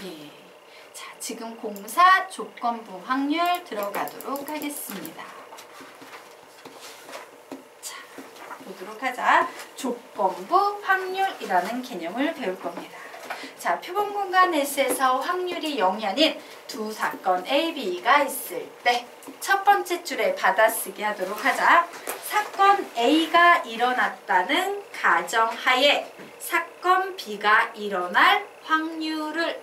예. 자, 지금 공사 조건부 확률 들어가도록 하겠습니다. 자, 보도록 하자. 조건부 확률이라는 개념을 배울 겁니다. 자, 표본 공간 S에서 확률이 0이 아닌 두 사건 A, B가 있을 때 첫 번째 줄에 받아쓰기 하도록 하자. 사건 A가 일어났다는 가정하에 사건 B가 일어날 확률을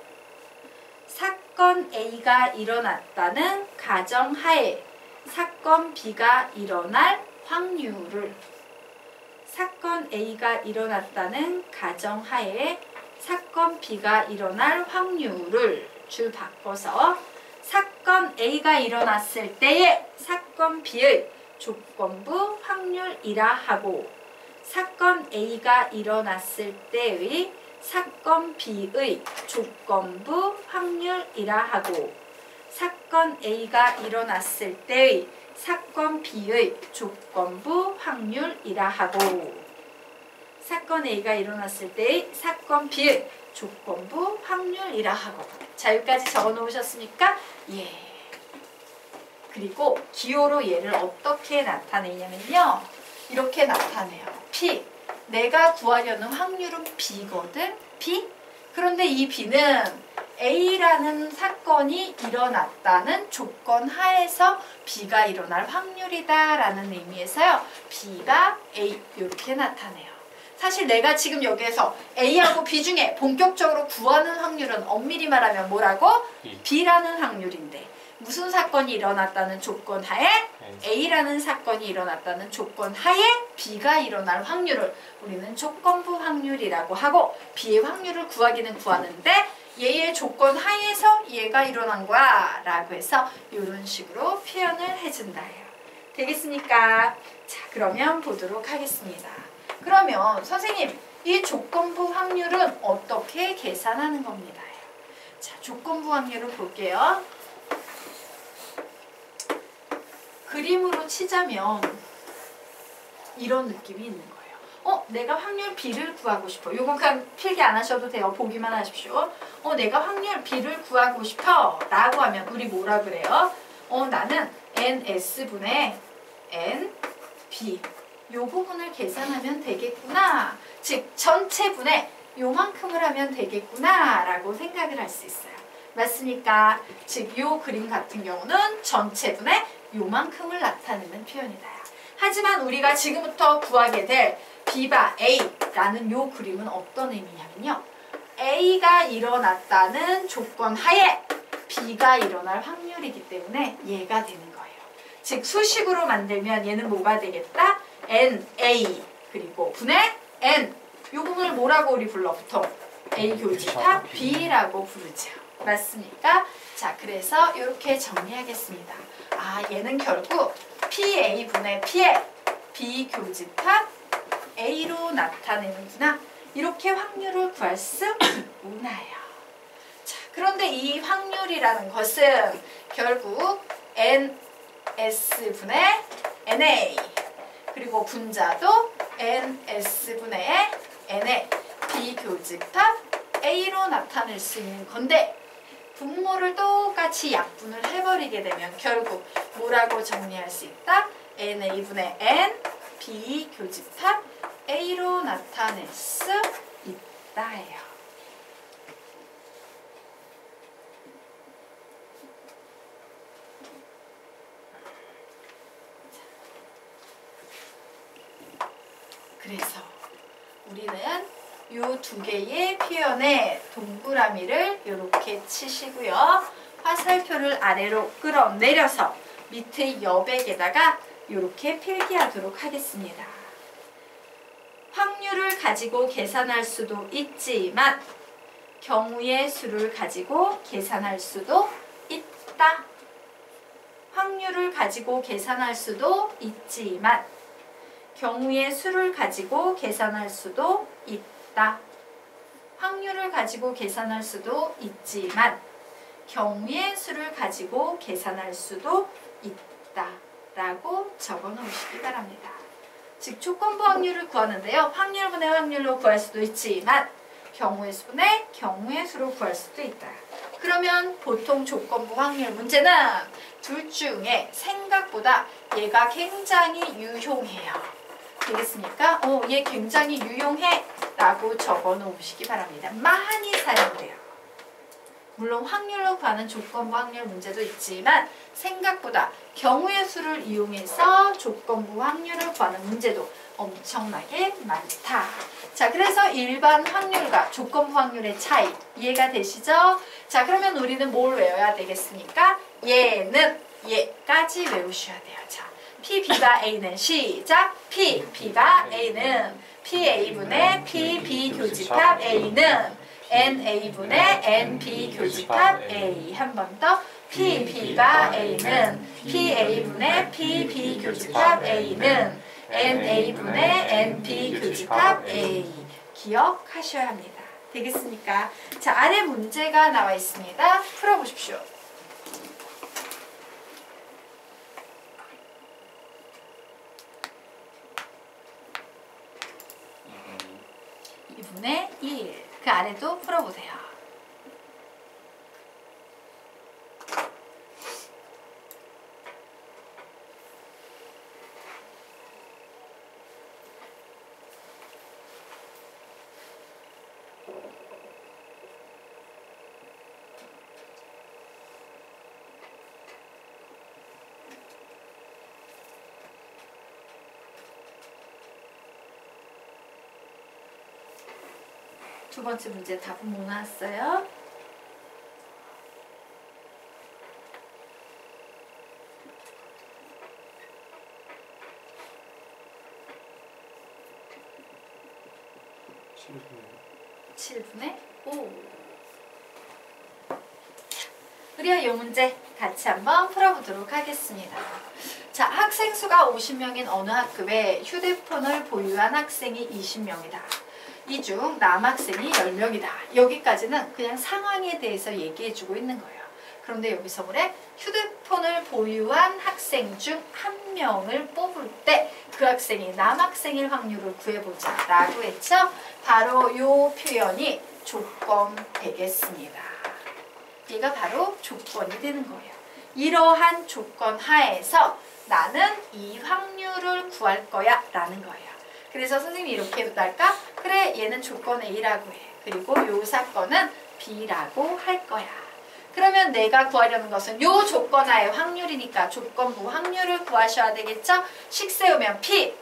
사건 A가 일어났다는 가정하에 사건 B가 일어날 확률을 사건 A가 일어났다는 가정하에 사건 B가 일어날 확률을 줄 바꿔서 사건 A가 일어났을 때의 사건 B의 조건부 확률이라 하고 사건 A가 일어났을 때의 사건 B의 조건부 확률이라 하고 사건 A가 일어났을 때의 사건 B의 조건부 확률이라 하고 사건 A가 일어났을 때의 사건 B의 조건부 확률이라 하고 자, 여기까지 적어 놓으셨습니까? 예. 그리고 기호로 얘를 어떻게 나타내냐면요. 이렇게 나타내요. P. 내가 구하려는 확률은 B거든. B. 그런데 이 B는 A라는 사건이 일어났다는 조건 하에서 B가 일어날 확률이다 라는 의미에서요. B가 A 이렇게 나타내요. 사실 내가 지금 여기에서 A하고 B 중에 본격적으로 구하는 확률은 엄밀히 말하면 뭐라고? B라는 확률인데 무슨 사건이 일어났다는 조건 하에 A라는 사건이 일어났다는 조건 하에 B가 일어날 확률을 우리는 조건부 확률이라고 하고 B의 확률을 구하기는 구하는데 얘의 조건 하에서 얘가 일어난 거야 라고 해서 이런 식으로 표현을 해준다예요. 되겠습니까? 자, 그러면 보도록 하겠습니다. 그러면 선생님 이 조건부 확률은 어떻게 계산하는 겁니다. 자, 조건부 확률을 볼게요. 그림으로 치자면 이런 느낌이 있는 거예요. 내가 확률 B를 구하고 싶어. 요건 그냥 필기 안 하셔도 돼요. 보기만 하십시오. 내가 확률 B를 구하고 싶어 라고 하면 우리 뭐라 그래요? 나는 NS분의 NB 요 부분을 계산하면 되겠구나. 즉 전체분의 요만큼을 하면 되겠구나 라고 생각을 할 수 있어요. 맞습니까? 즉 요 그림 같은 경우는 전체분의 요만큼을 나타내는 표현이다. 하지만 우리가 지금부터 구하게 될 B바 A라는 요 그림은 어떤 의미냐면요. A가 일어났다는 조건 하에 B가 일어날 확률이기 때문에 얘가 되는 거예요. 즉 수식으로 만들면 얘는 뭐가 되겠다? NA 그리고 분의 N 요 부분을 뭐라고 우리 불러? 보통 A 교집합 B라고 부르죠. 맞습니까? 자, 그래서 이렇게 정리하겠습니다. 얘는 결국 PA분의 P의 B 교집합 A로 나타내는구나. 이렇게 확률을 구할 수 있구나요. 자, 그런데 이 확률이라는 것은 결국 NS분의 NA 그리고 분자도 NS분의 NA 비교집합 A로 나타낼 수 있는 건데 분모를 똑같이 약분을 해버리게 되면 결국 뭐라고 정리할 수 있다? NA분의 N 비교집합 A로 나타낼 수 있다예요. 그래서 우리는 이 두 개의 표현에 동그라미를 이렇게 치시고요. 화살표를 아래로 끌어내려서 밑의 여백에다가 이렇게 필기하도록 하겠습니다. 확률을 가지고 계산할 수도 있지만 경우의 수를 가지고 계산할 수도 있다. 확률을 가지고 계산할 수도 있지만 경우의 수를 가지고 계산할 수도 있다. 확률을 가지고 계산할 수도 있지만 경우의 수를 가지고 계산할 수도 있다. 라고 적어 놓으시기 바랍니다. 즉 조건부 확률을 구하는데요. 확률분의 확률로 구할 수도 있지만 경우의 수분의 경우의 수로 구할 수도 있다. 그러면 보통 조건부 확률 문제는 둘 중에 생각보다 얘가 굉장히 유용해요. 되겠습니까? 얘 굉장히 유용해 라고 적어 놓으시기 바랍니다. 많이 사용돼요. 물론 확률로 구하는 조건부 확률 문제도 있지만 생각보다 경우의 수를 이용해서 조건부 확률을 구하는 문제도 엄청나게 많다. 자, 그래서 일반 확률과 조건부 확률의 차이 이해가 되시죠? 자, 그러면 우리는 뭘 외워야 되겠습니까? 얘는 얘까지 외우셔야 돼요. 자, P, B가 A는 시작! P, B가 A는 PA분의 PB 교집합 A는 NA분의 NB 교집합 A. 한 번 더. P, B가 A는 PA분의 PB 교집합 A는 NA분의 NB 교집합 A. 기억하셔야 합니다. 되겠습니까? 자, 아래 문제가 나와 있습니다. 풀어보십시오. 분의 1. 그 아래도 풀어보세요. 두 번째 문제 답은 뭐 나왔어요? (7분의 5) 우리가 이 문제 같이 한번 풀어보도록 하겠습니다. 자, 학생 수가 50명인 어느 학급에 휴대폰을 보유한 학생이 20명이다. 이 중 남학생이 10명이다. 여기까지는 그냥 상황에 대해서 얘기해주고 있는 거예요. 그런데 여기서 뭐래? 휴대폰을 보유한 학생 중 한 명을 뽑을 때 그 학생이 남학생일 확률을 구해보자 라고 했죠? 바로 이 표현이 조건 되겠습니다. 얘가 바로 조건이 되는 거예요. 이러한 조건 하에서 나는 이 확률을 구할 거야 라는 거예요. 그래서 선생님이 이렇게 해도 할까? 그래, 얘는 조건 A라고 해. 그리고 요 사건은 B라고 할 거야. 그러면 내가 구하려는 것은 요 조건하의 확률이니까 조건부 확률을 구하셔야 되겠죠? 식 세우면 P,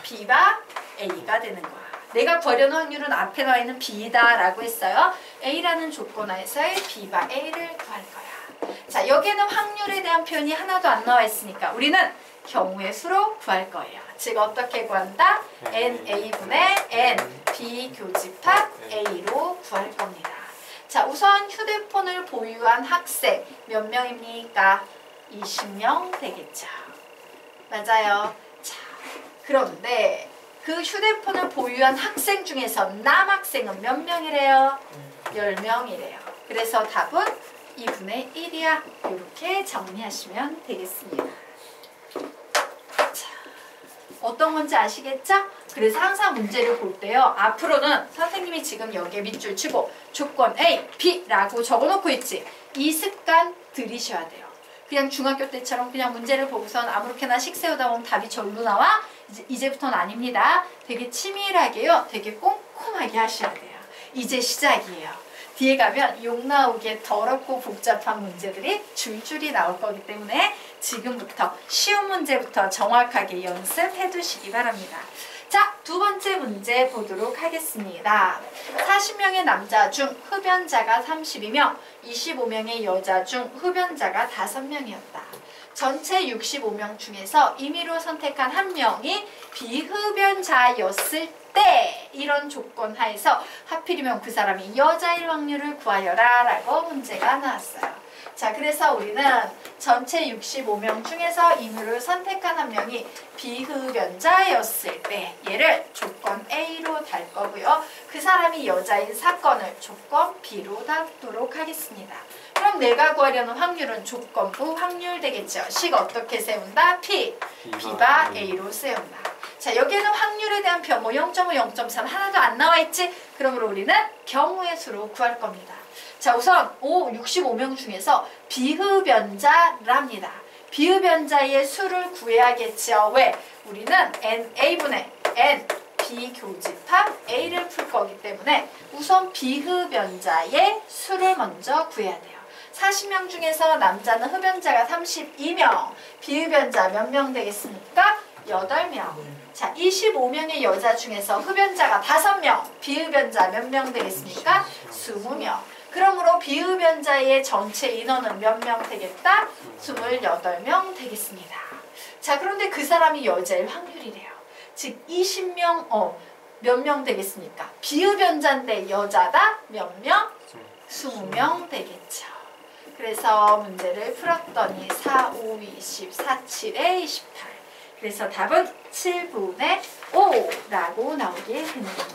B가 A가 되는 거야. 내가 구하려는 확률은 앞에 나와 있는 B다 라고 했어요. A라는 조건하에서의 B가 A를 구할 거야. 자, 여기에는 확률에 대한 표현이 하나도 안 나와 있으니까 우리는 경우의 수로 구할 거예요. 즉 어떻게 구한다? NA분의 NB 교집합 A로 구할 겁니다. 자, 우선 휴대폰을 보유한 학생 몇 명입니까? 20명 되겠죠. 맞아요. 자, 그런데 그 휴대폰을 보유한 학생 중에서 남학생은 몇 명이래요? 10명이래요. 그래서 답은 2분의 1이야. 이렇게 정리하시면 되겠습니다. 자, 어떤 건지 아시겠죠? 그래서 항상 문제를 볼 때요. 앞으로는 선생님이 지금 여기에 밑줄 치고 조건 A, B라고 적어놓고 있지. 이 습관 들이셔야 돼요. 그냥 중학교 때처럼 그냥 문제를 보고선 아무렇게나 식 세우다 보면 답이 절로 나와? 이제부터는 아닙니다. 되게 치밀하게요. 되게 꼼꼼하게 하셔야 돼요. 이제 시작이에요. 뒤에 가면 욕 나오게 더럽고 복잡한 문제들이 줄줄이 나올 거기 때문에 지금부터 쉬운 문제부터 정확하게 연습해 두시기 바랍니다. 자, 두 번째 문제 보도록 하겠습니다. 40명의 남자 중 흡연자가 32명, 25명의 여자 중 흡연자가 5명이었다. 전체 65명 중에서 임의로 선택한 한 명이 비흡연자였을 때 이런 조건 하에서 하필이면 그 사람이 여자일 확률을 구하여라 라고 문제가 나왔어요. 자, 그래서 우리는 전체 65명 중에서 임의로 선택한 한 명이 비흡연자였을 때 얘를 조건 A로 달 거고요. 그 사람이 여자인 사건을 조건 B로 담도록 하겠습니다. 그럼 내가 구하려는 확률은 조건부 확률 되겠죠. 식 어떻게 세운다? P, B가 A로 세운다. 자, 여기에는 확률에 대한 변모 0.5, 0.3 하나도 안 나와 있지? 그러므로 우리는 경우의 수로 구할 겁니다. 자, 우선 65명 중에서 비흡연자랍니다. 비흡연자의 수를 구해야겠죠. 왜? 우리는 NA분의 N 비교집합 A를 풀 거기 때문에 우선 비흡연자의 수를 먼저 구해야 돼요. 40명 중에서 남자는 흡연자가 32명, 비흡연자 몇 명 되겠습니까? 8명. 자, 25명의 여자 중에서 흡연자가 5명, 비흡연자 몇 명 되겠습니까? 20명. 그러므로 비흡연자의 전체 인원은 몇 명 되겠다? 28명 되겠습니다. 자, 그런데 그 사람이 여자일 확률이래요. 즉 20명, 몇 명 되겠습니까? 비흡연자인데 여자다? 몇 명? 20명 되겠죠. 그래서 문제를 풀었더니 4, 5, 20, 4, 7에 28. 그래서 답은 7분의 5라고 나오게 되는 겁니다.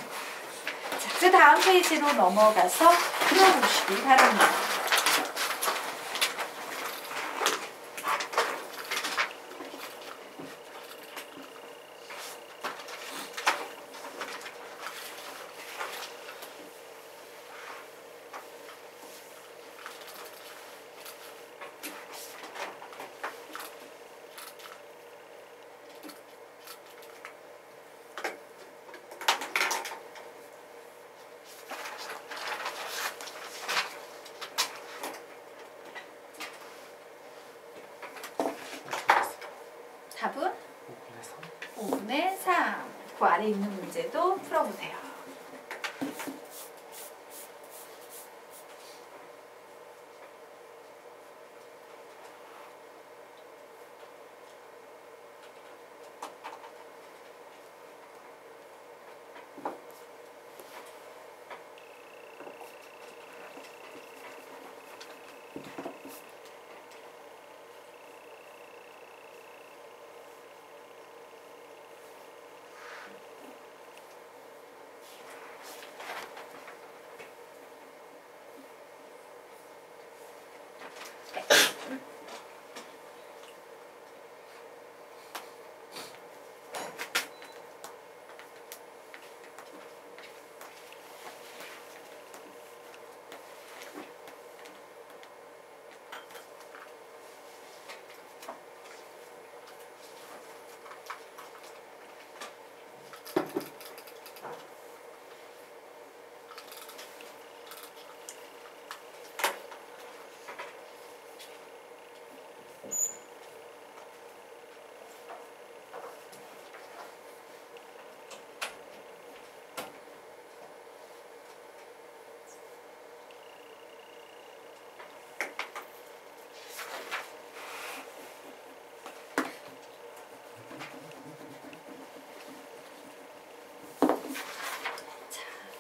자, 그 다음 페이지로 넘어가서 풀어보시기 바랍니다. 답은 5분의 3. 그 아래 있는 문제도 풀어보세요.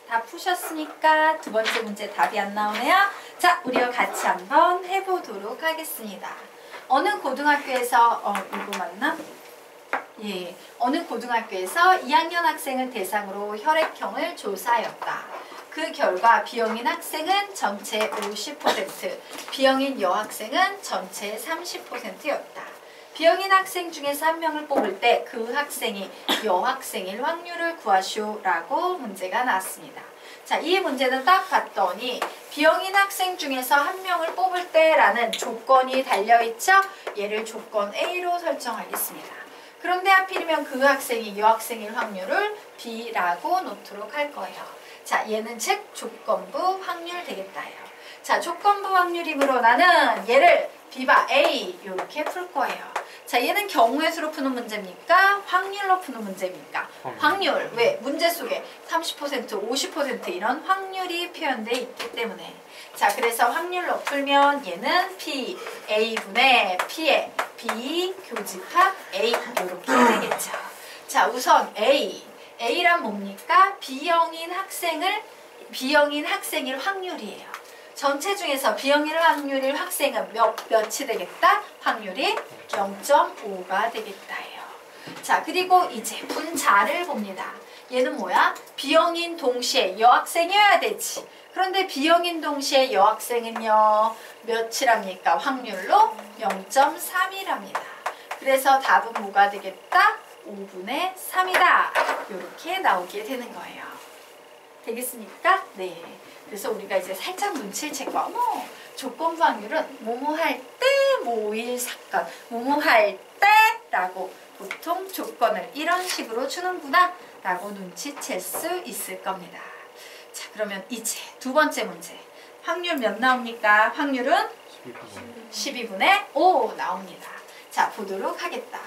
다 푸셨으니까 두 번째 문제 답이 안 나오네요. 자, 우리와 같이 한번 해보도록 하겠습니다. 어느 고등학교에서 이거 맞나? 예, 어느 고등학교에서 2학년 학생을 대상으로 혈액형을 조사하였다. 그 결과 B형인 학생은 전체 50%, B형인 여학생은 전체 30%였다. B형인 학생 중에서 한 명을 뽑을 때 그 학생이 여학생일 확률을 구하시오라고 문제가 나왔습니다. 자, 이 문제는 딱 봤더니 B형인 학생 중에서 한 명을 뽑을 때라는 조건이 달려있죠? 얘를 조건 A로 설정하겠습니다. 그런데 하필이면 그 학생이 여학생일 확률을 B라고 놓도록 할 거예요. 자, 얘는 즉 조건부 확률 되겠다요. 자, 조건부 확률이므로 나는 얘를 B바 A 이렇게 풀 거예요. 자, 얘는 경우의 수로 푸는 문제입니까? 확률로 푸는 문제입니까? 확률. 왜? 문제 속에 30%, 50% 이런 확률이 표현되어 있기 때문에. 자, 그래서 확률로 풀면 얘는 P, A분의 P의 B 교집합 A 이렇게 되겠죠. 자, 우선 A. A란 뭡니까? B형인 학생일 확률이에요. 전체 중에서 B형일 확률일 학생은 몇이 되겠다? 확률이 0.5가 되겠다예요. 자, 그리고 이제 분자를 봅니다. 얘는 뭐야? B형인 동시에 여학생이어야 되지. 그런데 B형인 동시에 여학생은요, 몇이랍니까? 확률로 0.3이랍니다. 그래서 답은 뭐가 되겠다? 5분의 3이다. 이렇게 나오게 되는 거예요. 되겠습니까? 네. 그래서 우리가 이제 살짝 눈치를 채고 어머 조건부 확률은 뭐뭐 할 때 모일 사건 뭐뭐 할 때라고 보통 조건을 이런 식으로 주는구나 라고 눈치챌 수 있을 겁니다. 자, 그러면 이제 두 번째 문제. 확률 몇 나옵니까? 확률은 12분의 5 나옵니다. 자, 보도록 하겠다.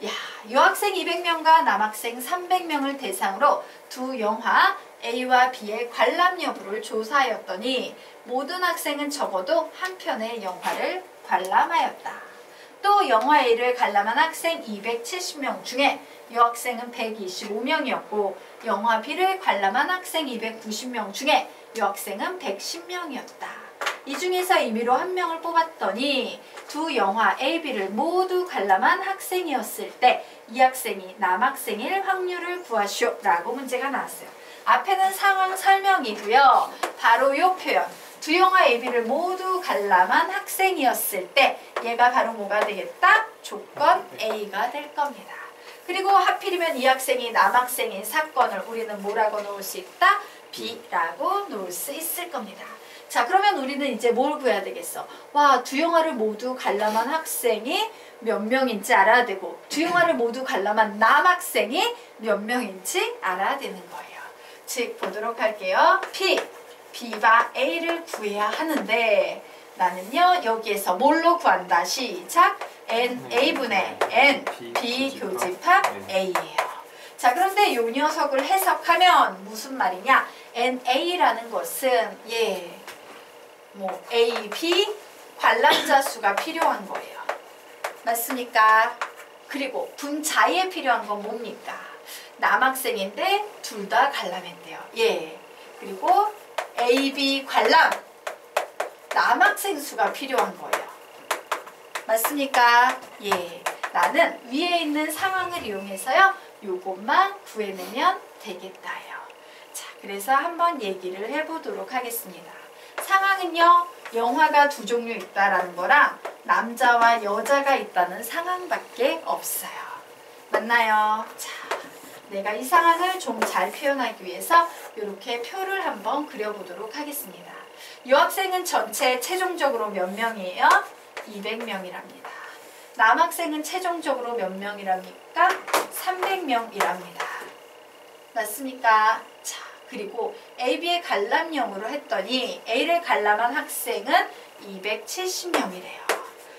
야, 여학생 200명과 남학생 300명을 대상으로 두 영화 A와 B의 관람 여부를 조사하였더니 모든 학생은 적어도 한 편의 영화를 관람하였다. 또 영화 A를 관람한 학생 270명 중에 여학생은 125명이었고 영화 B를 관람한 학생 290명 중에 여학생은 110명이었다. 이 중에서 임의로 한 명을 뽑았더니 두 영화 A, B를 모두 관람한 학생이었을 때 이 학생이 남학생일 확률을 구하시오 라고 문제가 나왔어요. 앞에는 상황 설명이고요. 바로 이 표현 두 영화 A, B를 모두 관람한 학생이었을 때 얘가 바로 뭐가 되겠다? 조건 A가 될 겁니다. 그리고 하필이면 이 학생이 남학생인 사건을 우리는 뭐라고 놓을 수 있다? B라고 놓을 수 있을 겁니다. 자, 그러면 우리는 이제 뭘 구해야 되겠어? 와, 두 영화를 모두 관람한 학생이 몇 명인지 알아야 되고 두 영화를 모두 관람한 남학생이 몇 명인지 알아야 되는 거예요. 즉, 보도록 할게요. B와 A를 구해야 하는데 나는요, 여기에서 뭘로 구한다? 시작! NA분의 N, B 교집합 A예요. 자, 그런데 이 녀석을 해석하면 무슨 말이냐? NA라는 것은 A, B 관람자 수가 필요한 거예요. 맞습니까? 그리고 분자에 필요한 건 뭡니까? 남학생인데 둘 다 관람했대요. 그리고 A, B 관람 남학생 수가 필요한 거예요. 맞습니까? 나는 위에 있는 상황을 이용해서요. 요것만 구해내면 되겠다요. 자, 그래서 한번 얘기를 해보도록 하겠습니다. 상황은요. 영화가 두 종류 있다라는 거랑 남자와 여자가 있다는 상황밖에 없어요. 맞나요? 자, 내가 이 상황을 좀 잘 표현하기 위해서 이렇게 표를 한번 그려보도록 하겠습니다. 이 학생은 전체 최종적으로 몇 명이에요? 200명이랍니다. 남학생은 최종적으로 몇 명이랍니까? 300명이랍니다. 맞습니까? 자, 그리고 A, B의 관람용으로 했더니 A를 관람한 학생은 270명이래요.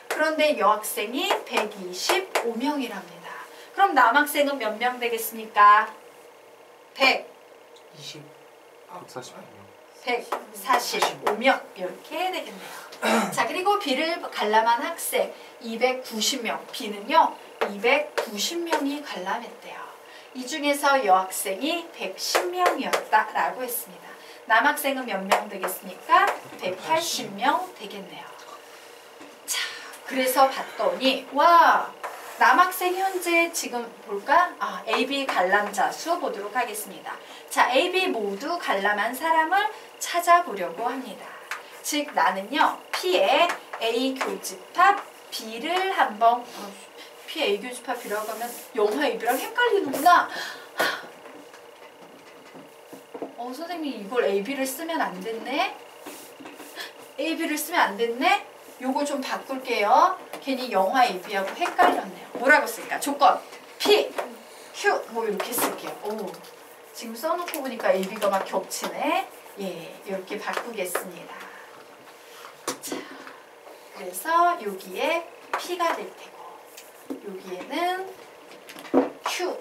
그런데 여학생이 125명이랍니다. 그럼 남학생은 몇 명 되겠습니까? 145명 이렇게 되겠네요. 자, 그리고 B를 관람한 학생 290명, B는요 290명이 관람했대요. 이 중에서 여학생이 110명이었다라고 했습니다. 남학생은 몇 명 되겠습니까? 180명 되겠네요. 자, 그래서 봤더니 와, 남학생 현재 지금 볼까? A, B 관람자 수 보도록 하겠습니다. 자, A, B 모두 관람한 사람을 찾아보려고 합니다. 즉 나는요 P의 A 교집합 B를 한번 P A 교집합 B라고 하면 영화 A랑 헷갈리는구나. 선생님 이걸 A, B를 쓰면 안 됐네? A, B를 쓰면 안 됐네? 요거 좀 바꿀게요. 괜히 영화 A, B하고 헷갈렸네요. 뭐라고 쓸까? 조건 P, Q 뭐 이렇게 쓸게요. 오, 지금 써놓고 보니까 A, B가 막 겹치네. 이렇게 바꾸겠습니다. 자, 그래서 여기에 P가 될 테고 여기에는 Q,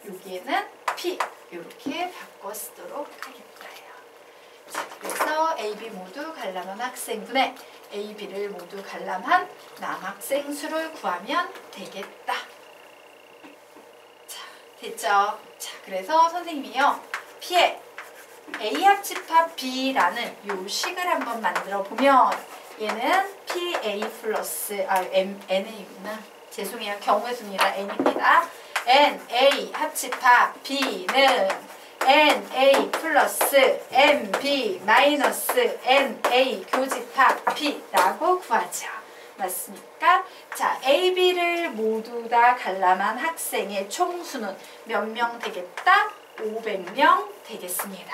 여기에는 P 이렇게 바꿔 쓰도록 하겠다요. 자, 그래서 A, B 모두 관람한 학생분의 A, B를 모두 관람한 남학생 수를 구하면 되겠다. 자, 됐죠? 자, 그래서 선생님이요 P의 A 합집합 B라는 요 식을 한번 만들어 보면 얘는 PA 플러스 NA구나. 죄송해요. 경우의 수입니다. N입니다. NA 합집합 B는 NA 플러스 NB 마이너스 NA 교집합 B라고 구하죠. 맞습니까? 자, A, B를 모두 다 관람한 학생의 총수는 몇 명 되겠다? 500명 되겠습니다.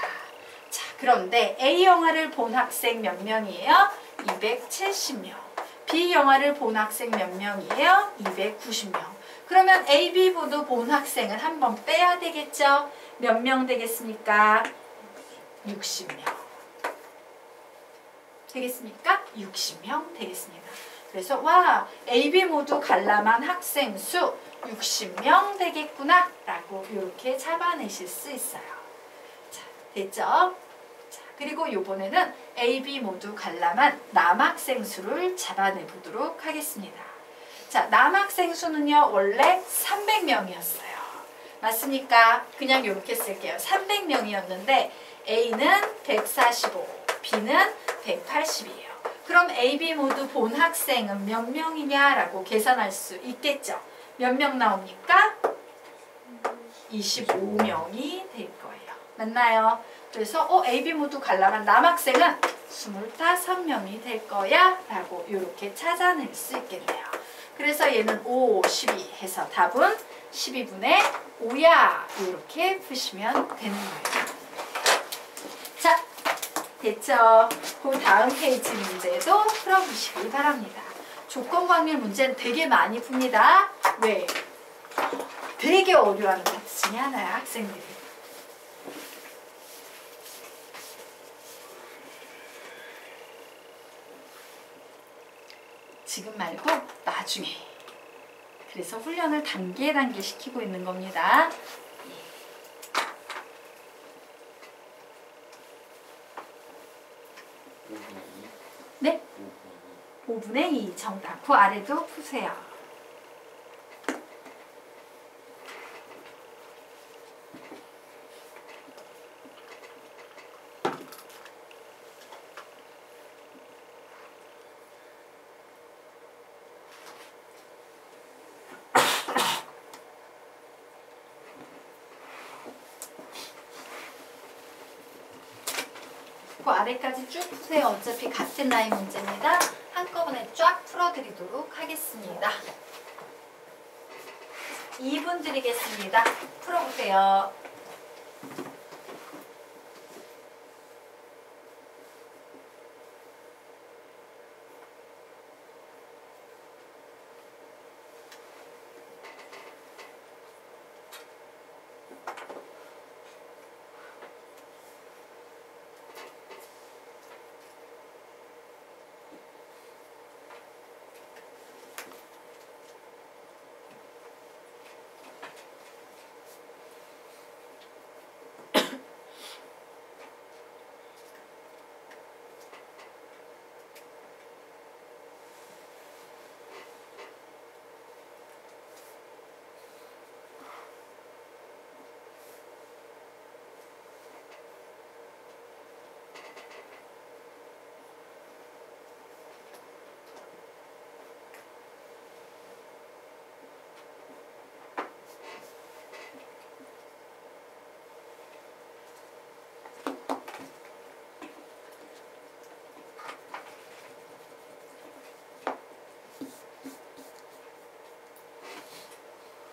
자, 그런데 A 영화를 본 학생 몇 명이에요? 270명. B 영화를 본 학생 몇 명이에요? 290명. 그러면 A, B 모두 본 학생은 한 번 빼야 되겠죠? 몇 명 되겠습니까? 60명. 되겠습니까? 60명 되겠습니다. 그래서 와, A, B 모두 관람한 학생 수 60명 되겠구나 라고 이렇게 잡아내실 수 있어요. 자, 됐죠? 자, 그리고 이번에는 A, B 모두 관람한 남학생 수를 잡아내 보도록 하겠습니다. 자, 남학생 수는요 원래 300명이었어요. 맞습니까? 그냥 이렇게 쓸게요. 300명이었는데 A는 145, B는 180이에요. 그럼 A, B 모두 본 학생은 몇 명이냐라고 계산할 수 있겠죠. 몇 명 나옵니까? 25명이 될 거예요. 맞나요? 그래서 A, B 모두 관람한 남학생은 25명이 될 거야 라고 이렇게 찾아낼 수 있겠네요. 그래서 얘는 5, 12 해서 답은 12분의 5야 이렇게 푸시면 되는 거예요. 자, 됐죠? 그 다음 페이지 문제도 풀어보시기 바랍니다. 조건광률 문제는 되게 많이 풉니다. 왜? 되게 어려워하는 것 중에 하나야, 학생들이. 지금 말고 나중에. 그래서 훈련을 단계 시키고 있는 겁니다. 네? 5분의 2 정답. 그 아래도 푸세요. 그 아래까지 쭉 푸세요. 어차피 같은 나이 문제입니다. 한꺼번에 쫙 풀어드리도록 하겠습니다. 2분 드리겠습니다. 풀어보세요.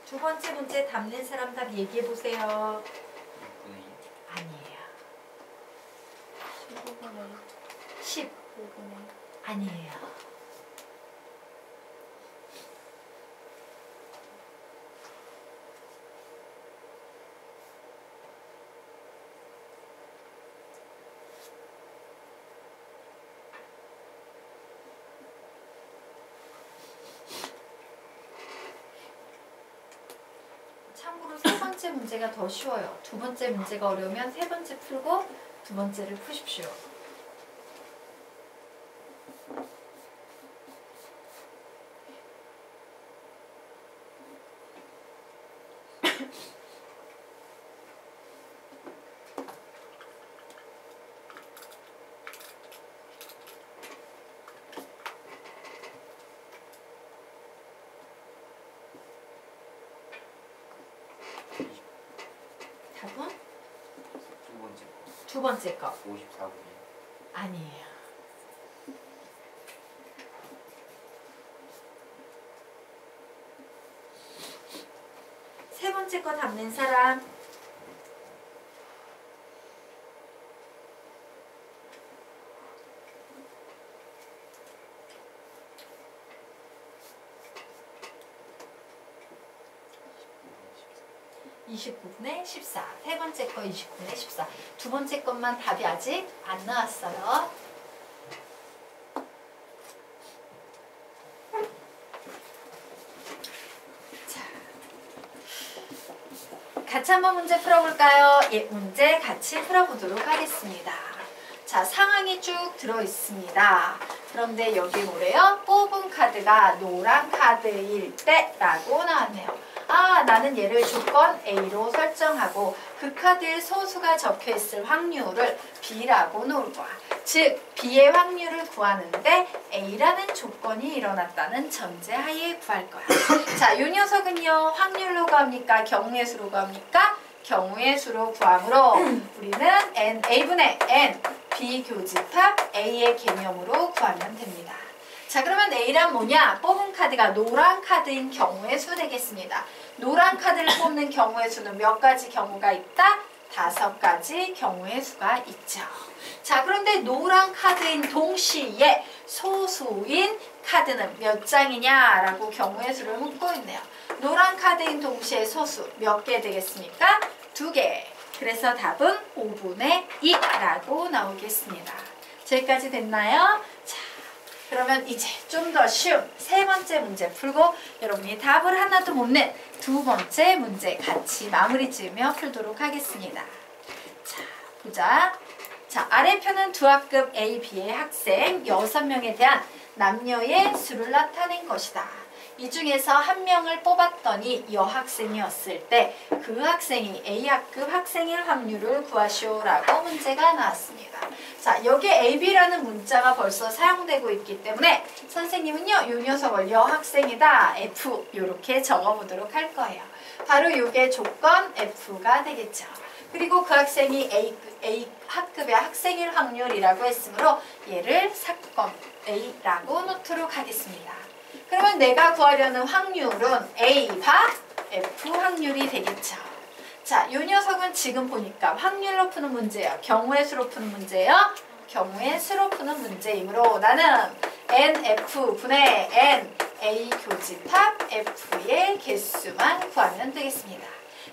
두 번째 문제 답는 사람 답 얘기해 보세요. 아니에요. 15분의 15분의 아니에요. 참고로 세 번째 문제가 더 쉬워요. 두 번째 문제가 어려우면 세 번째 풀고 두 번째를 푸십시오. 답은? 두 번째 거. 54분이요. 아니에요. 번째 거 답는 사람. (29분의 14) 세 번째 거 29분의 14. 두 번째 것만 답이 아직 안 나왔어요. 같이 한번 문제 풀어볼까요? 예, 문제 같이 풀어보도록 하겠습니다. 자, 상황이 쭉 들어있습니다. 그런데 여기 뭐래요? 뽑은 카드가 노란 카드일 때 라고 나왔네요. 아, 나는 얘를 조건 A로 설정하고 그 카드에 소수가 적혀있을 확률을 B라고 놓을 거야. 즉, B의 확률을 구하는데 A라는 조건이 일어났다는 전제하에 구할 거야. 자, 이 녀석은요. 확률로 구합니까? 경우의 수로 구합니까? 경우의 수로 구하므로 우리는 A분의 N B 교집합 A의 개념으로 구하면 됩니다. 자, 그러면 A란 뭐냐? 뽑은 카드가 노란 카드인 경우의 수 되겠습니다. 노란 카드를 뽑는 경우의 수는 몇 가지 경우가 있다? 5가지 경우의 수가 있죠. 자, 그런데 노란 카드인 동시에 소수인 카드는 몇 장이냐라고 경우의 수를 묻고 있네요. 노란 카드인 동시에 소수 몇 개 되겠습니까? 2개. 그래서 답은 5분의 2라고 나오겠습니다. 저기까지 됐나요? 자, 그러면 이제 좀 더 쉬운 세 번째 문제 풀고 여러분이 답을 하나도 못 낸 두 번째 문제 같이 마무리 지으며 풀도록 하겠습니다. 자, 보자. 자, 아래 표는 두 학급 A, B의 학생 6명에 대한 남녀의 수를 나타낸 것이다. 이 중에서 한 명을 뽑았더니 여학생이었을 때 그 학생이 A학급 학생일 확률을 구하시오라고 문제가 나왔습니다. 자, 여기에 AB라는 문자가 벌써 사용되고 있기 때문에 선생님은요, 이 녀석을 여학생이다, F 이렇게 적어보도록 할 거예요. 바로 이게 조건 F가 되겠죠. 그리고 그 학생이 A 학급의 학생일 확률이라고 했으므로 얘를 사건 A라고 놓도록 하겠습니다. 그러면 내가 구하려는 확률은 A바 F 확률이 되겠죠. 자, 이 녀석은 지금 보니까 확률로 푸는 문제예요. 경우의 수로 푸는 문제예요. 경우의 수로 푸는 문제이므로 나는 NF분의 N A 교집합 F의 개수만 구하면 되겠습니다.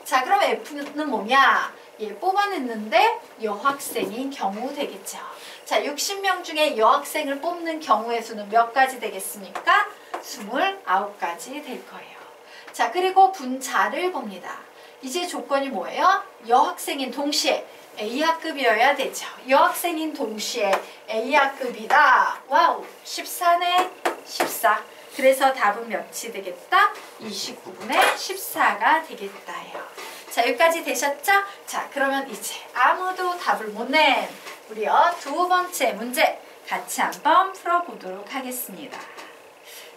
자, 그럼 F는 뭐냐? 얘 뽑아냈는데 여학생인 경우 되겠죠. 자, 60명 중에 여학생을 뽑는 경우의 수는 몇 가지 되겠습니까? 29가지 될 거예요. 자, 그리고 분자를 봅니다. 이제 조건이 뭐예요? 여학생인 동시에 A학급이어야 되죠. 여학생인 동시에 A학급이다. 와우, 14네, 14. 그래서 답은 몇이 되겠다? 29분의 14가 되겠다요. 자, 여기까지 되셨죠? 자, 그러면 이제 아무도 답을 못 낸 우리요 두 번째 문제 같이 한번 풀어보도록 하겠습니다.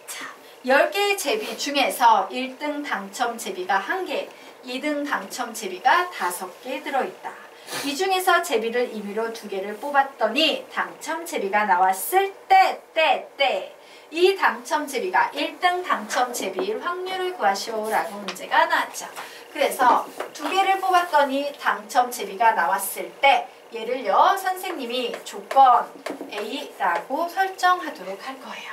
자, 10개의 제비 중에서 1등 당첨 제비가 1개, 2등 당첨 제비가 5개 들어있다. 이 중에서 제비를 임의로 2개를 뽑았더니 당첨 제비가 나왔을 때 이 당첨 제비가 1등 당첨 제비일 확률을 구하시오라고 문제가 나왔죠. 그래서 2개를 뽑았더니 당첨 제비가 나왔을 때 얘를요 선생님이 조건 A라고 설정하도록 할 거예요.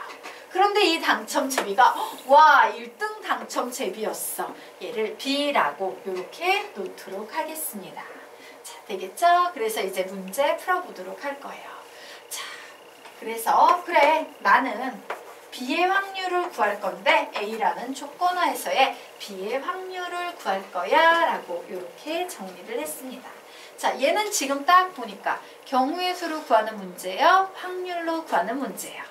그런데 이 당첨 제비가 와 1등 당첨 제비였어. 얘를 B라고 이렇게 놓도록 하겠습니다. 자, 되겠죠? 그래서 이제 문제 풀어보도록 할 거예요. 자, 그래서 그래 나는 B의 확률을 구할 건데 A라는 조건하에서의 B의 확률을 구할 거야 라고 이렇게 정리를 했습니다. 자, 얘는 지금 딱 보니까 경우의 수로 구하는 문제예요? 확률로 구하는 문제예요?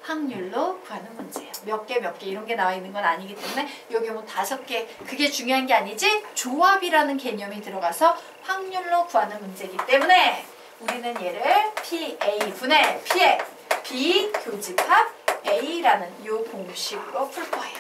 확률로 구하는 문제예요. 몇 개 이런 게 나와 있는 건 아니기 때문에 여기 뭐 5개 그게 중요한 게 아니지 조합이라는 개념이 들어가서 확률로 구하는 문제이기 때문에 우리는 얘를 PA분의 P의 B 교집합 A라는 이 공식으로 풀 거예요.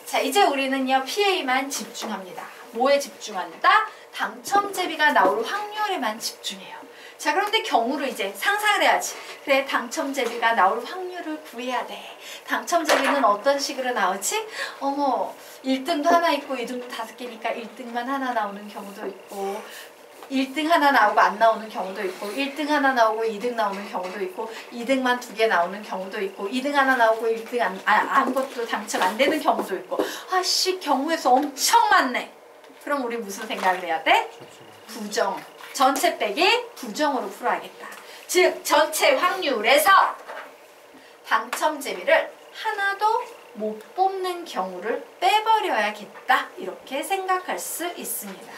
자, 이제 우리는요 PA만 집중합니다. 뭐에 집중한다? 당첨 제비가 나올 확률에만 집중해요. 자, 그런데 경우를 이제 상상을 해야지. 그래, 당첨 제비가 나올 확률 확률을 구해야 돼. 당첨 재미는 어떤 식으로 나오지? 어머, 1등도 하나 있고 2등도 5개니까 1등만 하나 나오는 경우도 있고 1등 하나 나오고 안 나오는 경우도 있고 1등 하나 나오고 2등 나오는 경우도 있고 2등만 2개 나오는 경우도 있고 2등 하나 나오고 1등 아무것도 당첨 안 되는 경우도 있고 아씨 경우에서 엄청 많네. 그럼 우리 무슨 생각을 해야 돼? 부정. 전체 빼기 부정으로 풀어야겠다. 즉 전체 확률에서 당첨 재미를 하나도 못 뽑는 경우를 빼버려야겠다. 이렇게 생각할 수 있습니다.